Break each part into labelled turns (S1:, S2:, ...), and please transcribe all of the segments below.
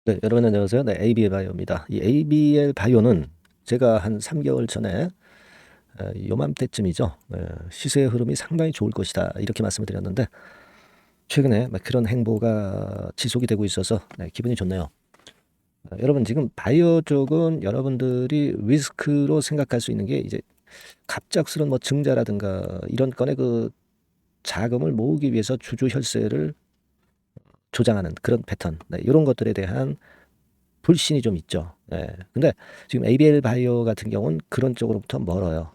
S1: 네, 여러분 안녕하세요. 네, ABL 바이오입니다. 이 ABL 바이오는 제가 한 3개월 전에 요맘때쯤이죠. 시세의 흐름이 상당히 좋을 것이다 이렇게 말씀을 드렸는데 최근에 그런 행보가 지속이 되고 있어서 기분이 좋네요. 여러분 지금 바이오 쪽은 여러분들이 리스크로 생각할 수 있는 게 이제 갑작스러운 뭐 증자라든가 이런 건의 그 자금을 모으기 위해서 주주 혈세를 조장하는 그런 패턴, 이런 것들에 대한 불신이 좀 있죠. 근데 지금 ABL 바이오 같은 경우는 그런 쪽으로부터 멀어요.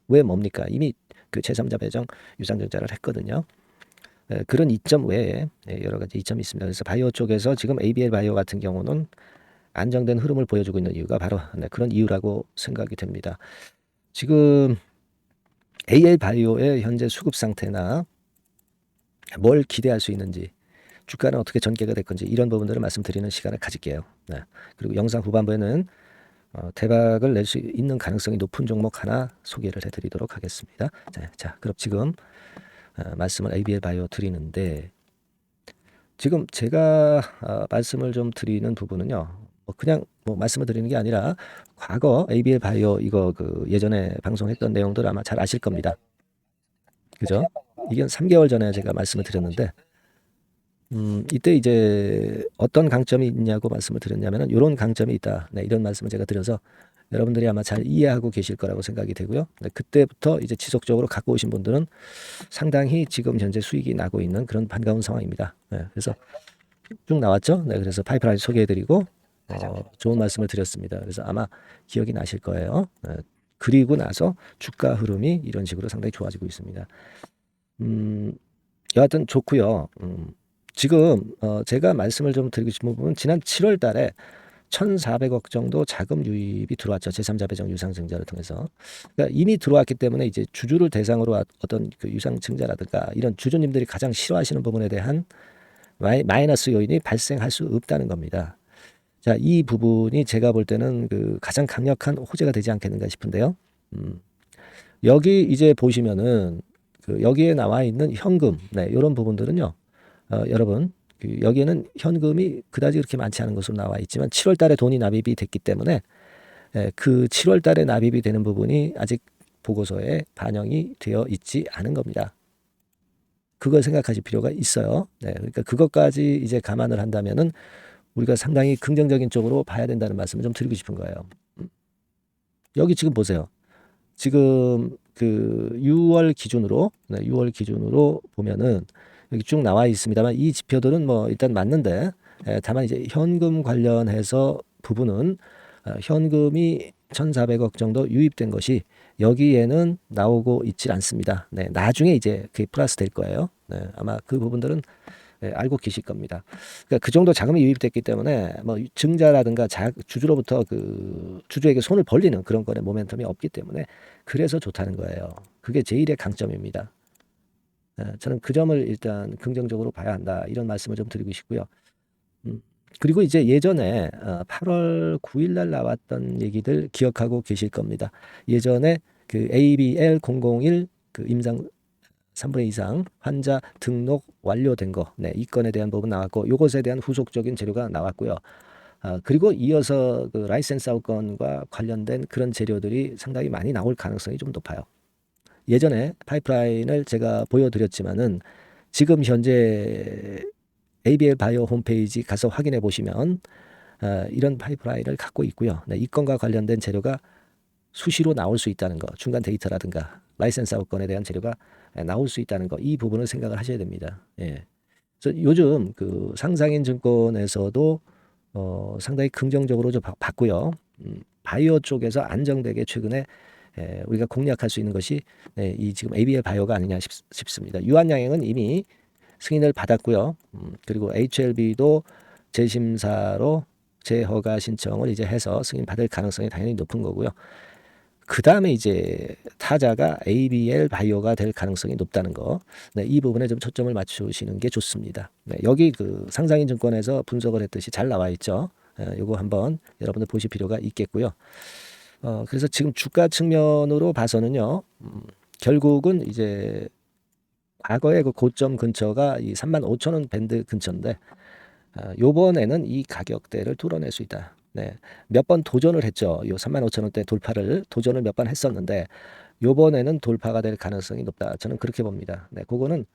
S1: 왜 뭡니까? 이미 그 제3자 배정 유상증자를 했거든요. 그런 이점 외에 여러 가지 이점이 있습니다. 그래서 바이오 쪽에서 지금 ABL 바이오 같은 경우는 안정된 흐름을 보여주고 있는 이유가 바로 그런 이유라고 생각이 됩니다. 지금 AL 바이오의 현재 수급 상태나 뭘 기대할 수 있는지, 주가는 어떻게 전개가 될 건지 이런 부분들을 말씀드리는 시간을 가질게요. 그리고 영상 후반부에는 대박을 낼 수 있는 가능성이 높은 종목 하나 소개를 해드리도록 하겠습니다. 자, 그럼 지금 말씀을 ABL 바이오 드리는데 지금 제가 말씀을 좀 드리는 부분은요. 그냥 말씀을 드리는 게 아니라 과거 ABL 바이오 이거 그 예전에 방송했던 내용들 아마 잘 아실 겁니다. 그죠? 이게 3개월 전에 제가 말씀을 드렸는데 이때 이제 어떤 강점이 있냐고 말씀을 드렸냐면은 이런 강점이 있다. 이런 말씀을 제가 드려서 여러분들이 아마 잘 이해하고 계실 거라고 생각이 되고요. 그때부터 이제 지속적으로 갖고 오신 분들은 상당히 지금 현재 수익이 나고 있는 그런 반가운 상황입니다. 그래서 쭉 나왔죠. 그래서 파이프라인 소개해드리고 좋은 말씀을 드렸습니다. 그래서 아마 기억이 나실 거예요. 그리고 나서 주가 흐름이 이런 식으로 상당히 좋아지고 있습니다. 여하튼 좋고요. 지금 제가 말씀을 좀 드리고 싶은 부분은 지난 7월 달에 1,400억 정도 자금 유입이 들어왔죠. 제3자 배정 유상증자를 통해서. 그러니까 이미 들어왔기 때문에 이제 주주를 대상으로 어떤 그 유상증자라든가 이런 주주님들이 가장 싫어하시는 부분에 대한 마이너스 요인이 발생할 수 없다는 겁니다. 자, 이 부분이 제가 볼 때는 그 가장 강력한 호재가 되지 않겠는가 싶은데요. 여기 이제 보시면은 그 여기에 나와 있는 현금, 이런 부분들은요. 여러분, 여기에는 현금이 그다지 그렇게 많지 않은 것으로 나와 있지만 7월 달에 돈이 납입이 됐기 때문에 그 7월 달에 납입이 되는 부분이 아직 보고서에 반영이 되어 있지 않은 겁니다. 그걸 생각하실 필요가 있어요. 그러니까 그것까지 이제 감안을 한다면은 우리가 상당히 긍정적인 쪽으로 봐야 된다는 말씀을 좀 드리고 싶은 거예요. 여기 지금 보세요. 지금 그 6월 기준으로 6월 기준으로 보면은 여기 쭉 나와 있습니다만 이 지표들은 뭐 일단 맞는데 다만 이제 현금 관련해서 부분은 현금이 1,400억 정도 유입된 것이 여기에는 나오고 있지 않습니다. 나중에 이제 그게 플러스 될 거예요. 아마 그 부분들은 알고 계실 겁니다. 그러니까 그 정도 자금이 유입됐기 때문에 뭐 증자라든가 주주로부터 그 주주에게 손을 벌리는 그런 거에 모멘텀이 없기 때문에 그래서 좋다는 거예요. 그게 제일의 강점입니다. 저는 그 점을 일단 긍정적으로 봐야 한다 이런 말씀을 좀 드리고 싶고요. 그리고 이제 예전에 8월 9일 날 나왔던 얘기들 기억하고 계실 겁니다. 예전에 그 ABL 001 그 임상 3분의 2 이상 환자 등록 완료된 거, 이 건에 대한 부분 나왔고, 이것에 대한 후속적인 재료가 나왔고요. 그리고 이어서 그 라이센스 아웃 건과 관련된 그런 재료들이 상당히 많이 나올 가능성이 좀 높아요. 예전에 파이프라인을 제가 보여드렸지만은 지금 현재 ABL 바이오 홈페이지 가서 확인해 보시면 이런 파이프라인을 갖고 있고요. 이 건과 관련된 재료가 수시로 나올 수 있다는 거, 중간 데이터라든가 라이센스 아웃건에 대한 재료가 나올 수 있다는 거, 이 부분을 생각을 하셔야 됩니다. 그래서 요즘 그 상장인 증권에서도 상당히 긍정적으로 좀 봤고요. 바이오 쪽에서 안정되게 최근에 우리가 공략할 수 있는 것이 이 지금 ABL 바이오가 아니냐 싶습니다. 유한양행은 이미 승인을 받았고요. 그리고 HLB도 재심사로 재허가 신청을 이제 해서 승인 받을 가능성이 당연히 높은 거고요. 그 다음에 이제 타자가 ABL 바이오가 될 가능성이 높다는 거. 이 부분에 좀 초점을 맞추시는 게 좋습니다. 여기 그 상장인 증권에서 분석을 했듯이 잘 나와 있죠. 요거 한번 여러분들 보실 필요가 있겠고요. 그래서 지금 주가 측면으로 봐서는요, 결국은 이제 과거의 그 고점 근처가 이 35,000원 밴드 근처인데, 요번에는 이 가격대를 뚫어낼 수 있다. 네. 몇 번 도전을 했죠. 요 35,000원대 도전을 몇 번 했었는데 요번에는 돌파가 될 가능성이 높다. 저는 그렇게 봅니다. 네. 그거는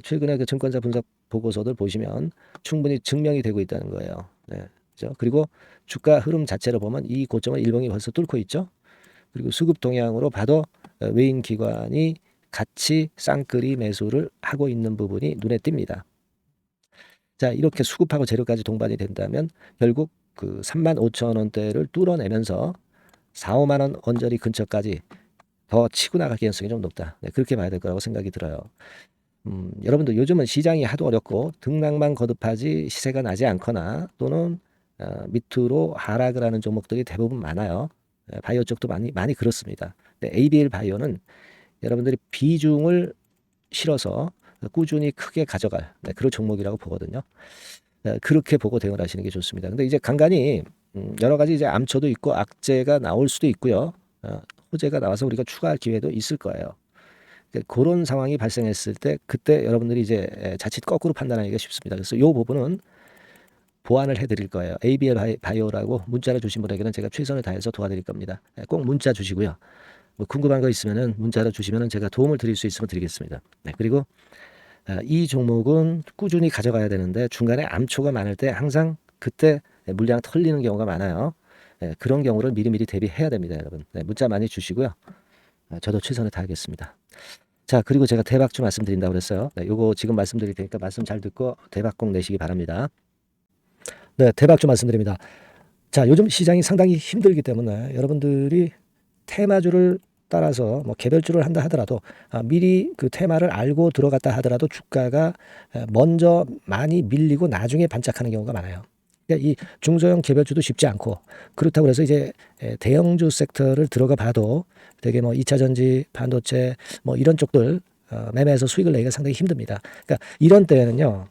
S1: 최근에 그 증권사 분석 보고서들 보시면 충분히 증명이 되고 있다는 거예요. 네. 그죠? 그리고 주가 흐름 자체로 보면 이 고점을 일봉이 벌써 뚫고 있죠. 그리고 수급 동향으로 봐도 외인 기관이 같이 쌍끌이 매수를 하고 있는 부분이 눈에 띕니다. 자, 이렇게 수급하고 재료까지 동반이 된다면 결국 그 35,000원대를 뚫어내면서 4, 5만 원 언저리 근처까지 더 치고 나갈 가능성이 좀 높다. 네, 그렇게 봐야 될 거라고 생각이 들어요. 여러분들 요즘은 시장이 하도 어렵고 등락만 거듭하지 시세가 나지 않거나 또는 밑으로 하락을 하는 종목들이 대부분 많아요. 바이오 쪽도 많이 그렇습니다. 근데 ABL 바이오는 여러분들이 비중을 실어서 꾸준히 크게 가져갈 그런 종목이라고 보거든요. 그렇게 보고 대응을 하시는 게 좋습니다. 근데 이제 간간히 여러 가지 이제 암초도 있고 악재가 나올 수도 있고요. 호재가 나와서 우리가 추가할 기회도 있을 거예요. 그런 상황이 발생했을 때 그때 여러분들이 이제 자칫 거꾸로 판단하기가 쉽습니다. 그래서 이 부분은 보완을 해드릴 거예요. ABL 바이오라고 문자를 주신 분에게는 제가 최선을 다해서 도와드릴 겁니다. 꼭 문자 주시고요. 뭐 궁금한 거 있으면은 문자로 주시면은 제가 도움을 드릴 수 있으면 드리겠습니다. 네, 그리고 이 종목은 꾸준히 가져가야 되는데 중간에 암초가 많을 때 항상 그때 물량 털리는 경우가 많아요. 그런 경우를 미리미리 대비해야 됩니다, 여러분. 네, 문자 많이 주시고요. 저도 최선을 다하겠습니다. 자, 그리고 제가 대박주 말씀드린다고 그랬어요. 네, 요거 지금 말씀드릴 테니까 말씀 잘 듣고 대박 꼭 내시기 바랍니다. 네, 대박주 말씀드립니다. 자, 요즘 시장이 상당히 힘들기 때문에 여러분들이 테마주를 따라서 뭐 개별주를 한다 하더라도 미리 그 테마를 알고 들어갔다 하더라도 주가가 먼저 많이 밀리고 나중에 반짝하는 경우가 많아요. 그러니까 이 중소형 개별주도 쉽지 않고 그렇다고 해서 이제 대형주 섹터를 들어가 봐도 되게 뭐 2차 전지, 반도체 뭐 이런 쪽들 매매해서 수익을 내기가 상당히 힘듭니다. 그러니까 이런 때에는요.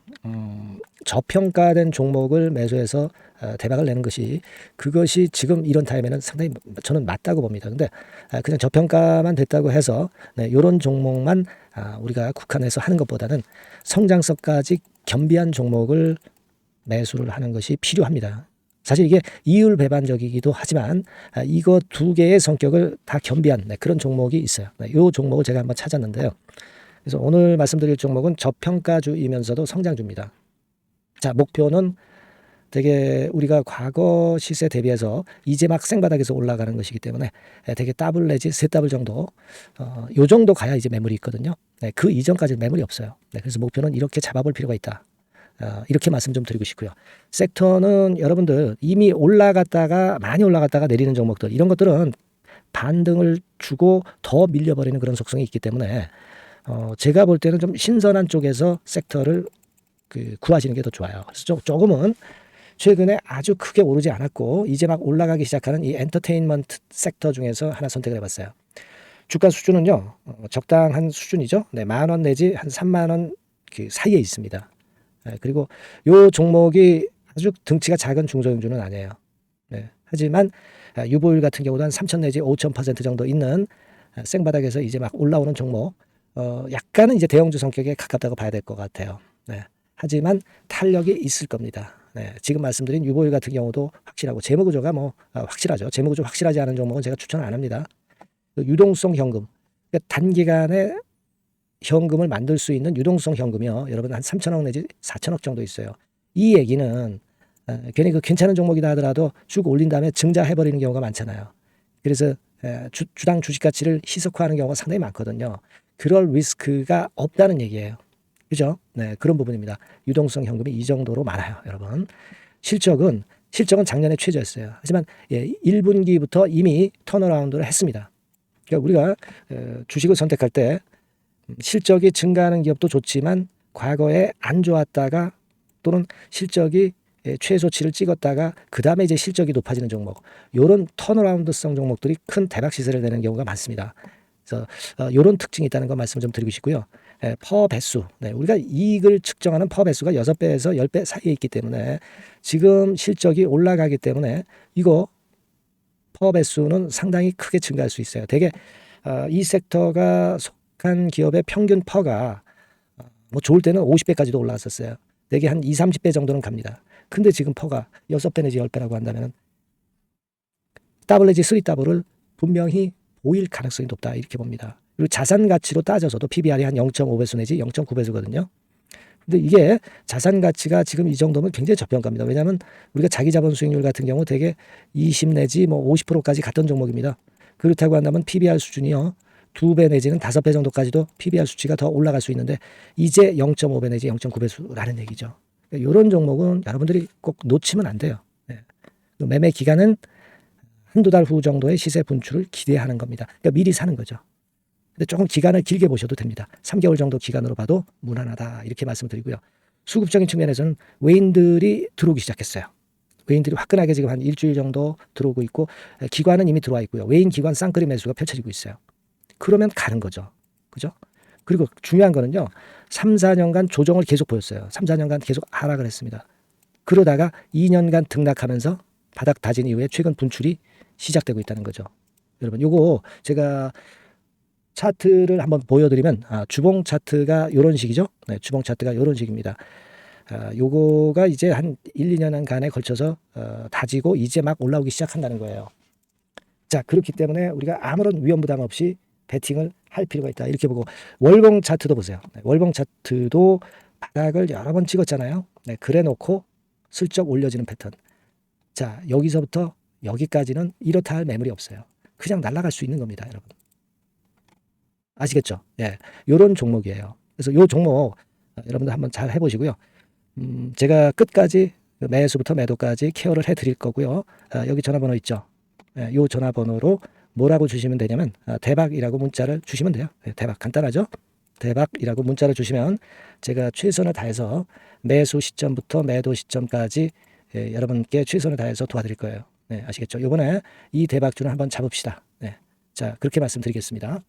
S1: 저평가된 종목을 매수해서 대박을 내는 것이 그것이 지금 이런 타임에는 상당히 저는 맞다고 봅니다. 근데 그냥 저평가만 됐다고 해서 이런 종목만 우리가 국한해서 하는 것보다는 성장성까지 겸비한 종목을 매수를 하는 것이 필요합니다. 사실 이게 이율 배반적이기도 하지만 이거 두 개의 성격을 다 겸비한 그런 종목이 있어요. 이 종목을 제가 한번 찾았는데요. 그래서 오늘 말씀드릴 종목은 저평가주이면서도 성장주입니다. 자, 목표는 되게 우리가 과거 시세 대비해서 이제 막 생바닥에서 올라가는 것이기 때문에 되게 더블 내지 세 더블 정도 요 정도 가야 이제 매물이 있거든요. 그 이전까지는 매물이 없어요. 그래서 목표는 이렇게 잡아볼 필요가 있다. 이렇게 말씀 좀 드리고 싶고요. 섹터는 여러분들 이미 많이 올라갔다가 내리는 종목들 이런 것들은 반등을 주고 더 밀려버리는 그런 속성이 있기 때문에 제가 볼 때는 좀 신선한 쪽에서 섹터를 구하시는 게 더 좋아요. 그래서 조금은 최근에 아주 크게 오르지 않았고 이제 막 올라가기 시작하는 이 엔터테인먼트 섹터 중에서 하나 선택을 해봤어요. 주가 수준은요 적당한 수준이죠. 네, 10,000원 내지 한 30,000원 그 사이에 있습니다. 그리고 요 종목이 아주 등치가 작은 중소형주는 아니에요. 네, 하지만 유보율 같은 경우도 한 3,000 내지 5,000% 정도 있는 생바닥에서 이제 막 올라오는 종목 약간은 이제 대형주 성격에 가깝다고 봐야 될 것 같아요. 네. 하지만 탄력이 있을 겁니다. 네, 지금 말씀드린 유보율 같은 경우도 확실하고 재무구조가 뭐 확실하죠. 재무구조 확실하지 않은 종목은 제가 추천 안 합니다. 유동성 현금, 그러니까 단기간에 현금을 만들 수 있는 유동성 현금이요. 여러분 한 3천억 내지 4천억 정도 있어요. 이 얘기는 괜히 그 괜찮은 종목이다 하더라도 쭉 올린 다음에 증자해버리는 경우가 많잖아요. 그래서 주당 주식 가치를 희석화하는 경우가 상당히 많거든요. 그럴 리스크가 없다는 얘기예요. 그죠? 네, 그런 부분입니다. 유동성 현금이 이 정도로 많아요, 여러분. 실적은 작년에 최저였어요. 하지만 1분기부터 이미 턴어라운드를 했습니다. 그러니까 우리가 주식을 선택할 때 실적이 증가하는 기업도 좋지만 과거에 안 좋았다가 또는 실적이 최소치를 찍었다가 그 다음에 이제 실적이 높아지는 종목, 이런 턴어라운드성 종목들이 큰 대박 시세를 내는 경우가 많습니다. 그래서 이런 특징이 있다는 거 말씀 좀 드리고 싶고요. 퍼 배수, 우리가 이익을 측정하는 퍼 배수가 6배에서 10배 사이에 있기 때문에 지금 실적이 올라가기 때문에 이거 퍼 배수는 상당히 크게 증가할 수 있어요. 되게 이 섹터가 속한 기업의 평균 퍼가 뭐 좋을 때는 50배까지도 올라갔었어요. 되게 한 2, 30배 정도는 갑니다. 근데 지금 퍼가 6배 내지 10배라고 한다면 더블 내지 3더블을 분명히 보일 가능성이 높다 이렇게 봅니다. 그리고 자산 가치로 따져서도 PBR이 한 0.5배수 내지 0.9배수거든요. 근데 이게 자산 가치가 지금 이 정도면 굉장히 저평가입니다. 왜냐하면 우리가 자기 자본 수익률 같은 경우 되게 20 내지 뭐 50%까지 갔던 종목입니다. 그렇다고 한다면 PBR 수준이요. 2배 내지는 5배 정도까지도 PBR 수치가 더 올라갈 수 있는데 이제 0.5배 내지 0.9배수라는 얘기죠. 이런 종목은 여러분들이 꼭 놓치면 안 돼요. 네. 매매 기간은 한두 달 후 정도의 시세 분출을 기대하는 겁니다. 그러니까 미리 사는 거죠. 근데 조금 기간을 길게 보셔도 됩니다. 3개월 정도 기간으로 봐도 무난하다 이렇게 말씀드리고요. 수급적인 측면에서는 외인들이 들어오기 시작했어요. 외인들이 화끈하게 지금 한 일주일 정도 들어오고 있고 기관은 이미 들어와 있고요. 외인 기관 쌍끌이 매수가 펼쳐지고 있어요. 그러면 가는 거죠. 그죠? 그리고 중요한 거는요. 3, 4년간 조정을 계속 보였어요. 3, 4년간 계속 하락을 했습니다. 그러다가 2년간 등락하면서 바닥 다진 이후에 최근 분출이 시작되고 있다는 거죠. 여러분 요거 제가 차트를 한번 보여드리면 주봉 차트가 이런 식이죠. 네, 주봉 차트가 이런 식입니다. 요거가 이제 한 1, 2년간에 걸쳐서 다지고 이제 막 올라오기 시작한다는 거예요. 자, 그렇기 때문에 우리가 아무런 위험 부담 없이 베팅을 할 필요가 있다. 이렇게 보고 월봉 차트도 보세요. 네, 월봉 차트도 바닥을 여러 번 찍었잖아요. 네, 그래 놓고 슬쩍 올려지는 패턴. 자, 여기서부터 여기까지는 이렇다 할 매물이 없어요. 그냥 날아갈 수 있는 겁니다, 여러분. 아시겠죠? 예, 요런 종목이에요. 그래서 요 종목 여러분들 한번 잘 해보시고요. 제가 끝까지 매수부터 매도까지 케어를 해드릴 거고요. 여기 전화번호 있죠? 예, 요 전화번호로 뭐라고 주시면 되냐면 대박이라고 문자를 주시면 돼요. 예, 대박 간단하죠? 대박이라고 문자를 주시면 제가 최선을 다해서 매수 시점부터 매도 시점까지 여러분께 최선을 다해서 도와드릴 거예요. 네, 아시겠죠? 이번에 이 대박주는 한번 잡읍시다. 네, 자 그렇게 말씀드리겠습니다.